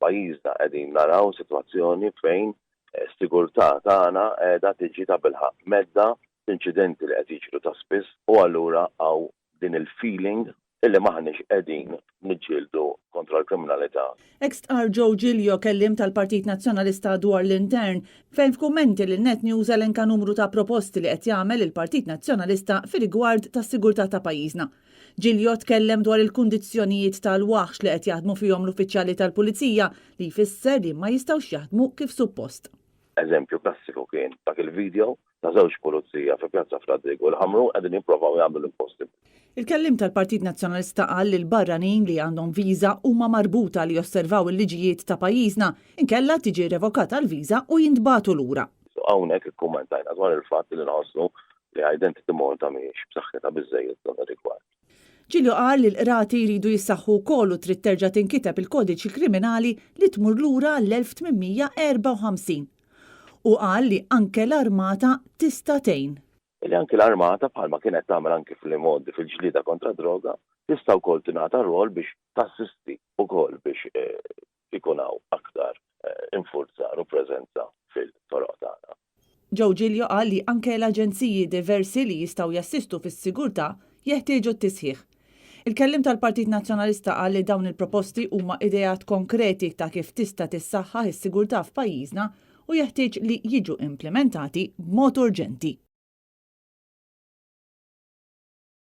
f'pajjiżna qegħdin naraw sitwazzjoni fejn s-sigurtà tagħna qiegħda tiġi ta' bilħaq medda inċidenti li qed jiġru ta' spiss u allura hawn din il-feeling illi maħniex qegħdin niġġieldu kontra l-kriminalità. Ex-Star Joe Giglio kellim tal-Partit Nazzjonalista dwar l-intern fejn f'kummenti lil Net News elenka numru ta' proposti li qed jagħmel il-Partit Nazzjonalista fir-rigward tas-sigurtà ta' pajjiżna. Giglio tkellem dwar il-kundizzjonijiet tal-waħx li qed jaħdmu fihom l-uffiċjali tal-Pulizija li jfisser li ma jistgħux jaħdmu kif suppost. Eżempju klassiku kien dak il-video ta' żewġ pulizija fi Pjazza Fradrigo l-ħamru qegħdin jippruvaw jagħmlu l-impossibbli. Il-kellim tal-Partit Nazzjonalista qal li l-barranin li għandhom viża huma marbuta li josservaw il-liġijiet ta' pajjiżna inkella tiġi revokata l-viża u jintbagħtu lura. Hawnhekk ikkummentajna dwar il-fatt li nħossu li identity Malta mhijiex b'saħħitha biżżejjed dan ir-rigward. Giglio qal li l-qrati jridu jissaħħu wkoll u trid terġa' tinkiteb il-kodiċi kriminali li tmur lura l-1854. U qal li anke l-armata tista' tgħin. Illi anke l-armata bħalma kienet tagħmel anke fil-modi fil-ġlieda kontra droga tista' wkoll tingħata rwol biex tassisti wkoll biex ikun hawn aktar infurzar u preżenza fil-toroq tagħna. Joe Giglio qal li anke l-aġenziji diversi li jistgħu jassistu fis-sigurtà jeħtieġu t-tisħiħ. Il-kellim tal-Partit Nazzjonalista qal li dawn il-proposti huma ideat konkreti ta' kif tista' tissaħħaħ is-sigurtà f'pajjiżna u jeħtieġ li jiġu implementati b'mod urġenti.